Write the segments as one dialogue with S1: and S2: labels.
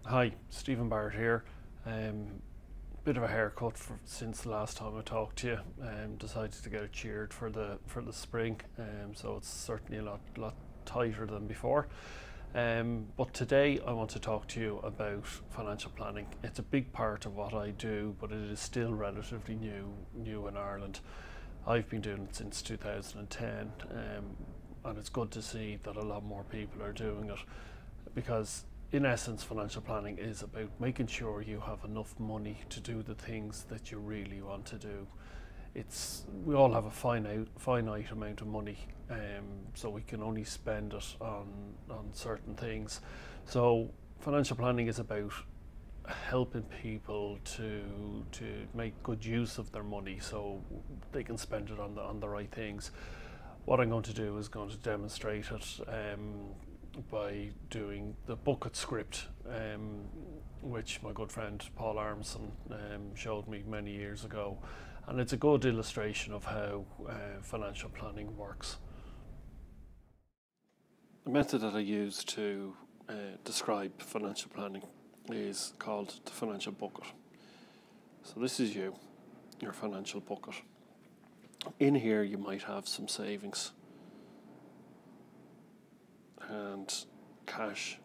S1: Hi, Stephen Barrett here. Bit of a haircut since the last time I talked to you. Decided to get it cheered for the spring. So it's certainly a lot tighter than before. But today I want to talk to you about financial planning. It's a big part of what I do, but it is still relatively new in Ireland. I've been doing it since 2010, and it's good to see that a lot more people are doing it because in essence financial planning is about making sure you have enough money to do the things that you really want to do. It's we all have a finite amount of money, so we can only spend it on certain things. So financial planning is about helping people to make good use of their money so they can spend it on the right things. What I'm going to do is going to demonstrate it by doing the bucket script, which my good friend Paul Armson showed me many years ago, and it's a good illustration of how financial planning works. The method that I use to describe financial planning is called the financial bucket. So this is your financial bucket. In here you might have some savings and cash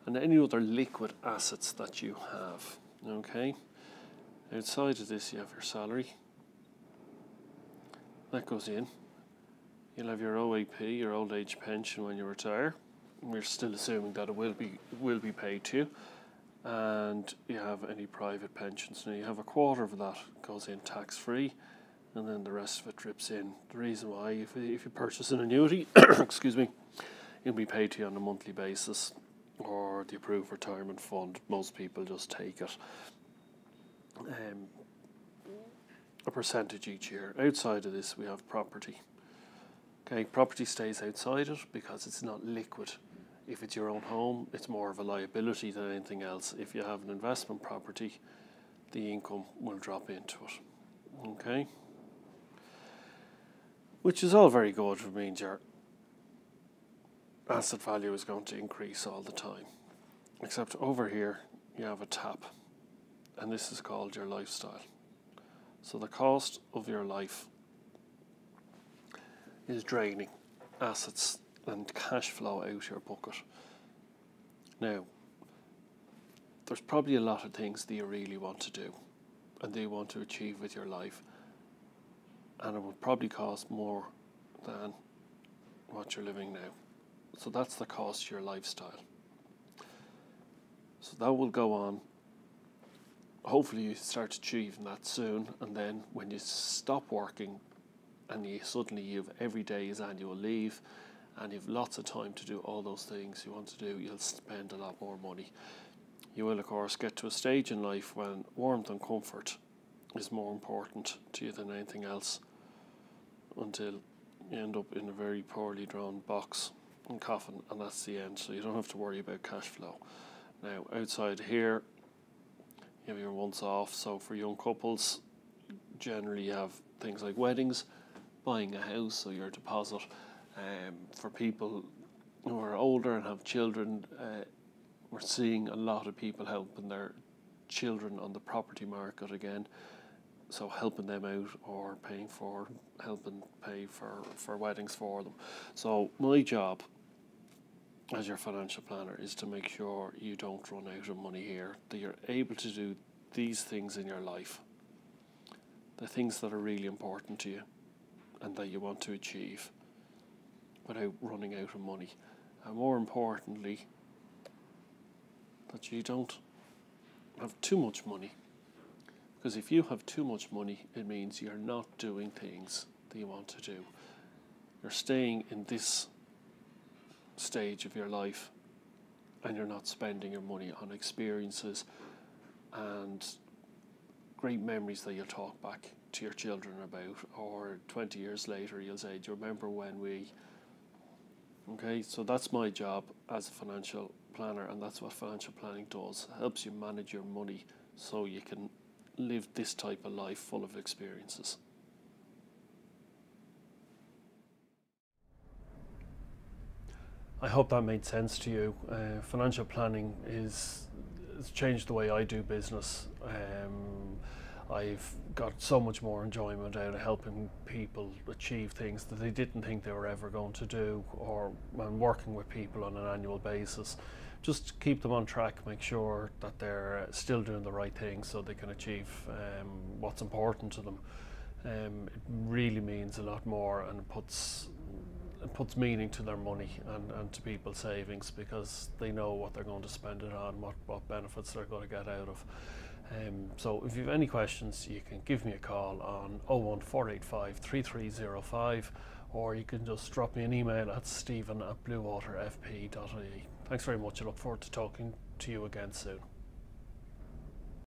S1: and any other liquid assets that you have. Okay, outside of this you have your salary that goes in. You'll have your OAP, your old age pension, when you retire. We're still assuming that it will be paid to you, and you have any private pensions. Now you have a quarter of that goes in tax free, and then the rest of it drips in. The reason why, if you purchase an annuity, excuse me, it'll be paid to you on a monthly basis, or the approved retirement fund. Most people just take it, a percentage each year. Outside of this, we have property. Okay, property stays outside it because it's not liquid. If it's your own home, it's more of a liability than anything else. If you have an investment property, the income will drop into it. Okay, which is all very good. It means your asset value is going to increase all the time. Except over here, you have a tap, and this is called your lifestyle. So the cost of your life is draining assets and cash flow out your bucket. Now, there's probably a lot of things that you really want to do and that you want to achieve with your life, and it will probably cost more than what you're living now. So that's the cost of your lifestyle. So that will go on. Hopefully you start achieving that soon, and then when you stop working and suddenly you've every day is annual leave and you've lots of time to do all those things you want to do, you'll spend a lot more money. You will of course get to a stage in life when warmth and comfort is more important to you than anything else, until you end up in a very poorly drawn box and coffin, and that's the end. So you don't have to worry about cash flow. Now outside here you have your once off. So for young couples, generally you have things like weddings, buying a house, so your deposit. For people who are older and have children, we're seeing a lot of people helping their children on the property market again. So helping them out, or helping pay for weddings for them. So my job as your financial planner is to make sure you don't run out of money here, that you're able to do these things in your life, the things that are really important to you and that you want to achieve, without running out of money. And more importantly, that you don't have too much money. Because if you have too much money, it means you're not doing things that you want to do. You're staying in this stage of your life and you're not spending your money on experiences and great memories that you'll talk back to your children about, or 20 years later you'll say, do you remember when we... Okay, so that's my job as a financial planner, and that's what financial planning does. It helps you manage your money so you can live this type of life full of experiences. I hope that made sense to you. Financial planning has changed the way I do business. I've got so much more enjoyment out of helping people achieve things that they didn't think they were ever going to do, or when working with people on an annual basis. Just keep them on track, make sure that they're still doing the right thing so they can achieve what's important to them. It really means a lot more, and it puts meaning to their money and to people's savings, because they know what they're going to spend it on, what benefits they're going to get out of. So if you have any questions, you can give me a call on 01485 3305, or you can just drop me an email at stephen@bluewaterfp.ie. Thanks very much. I look forward to talking to you again soon.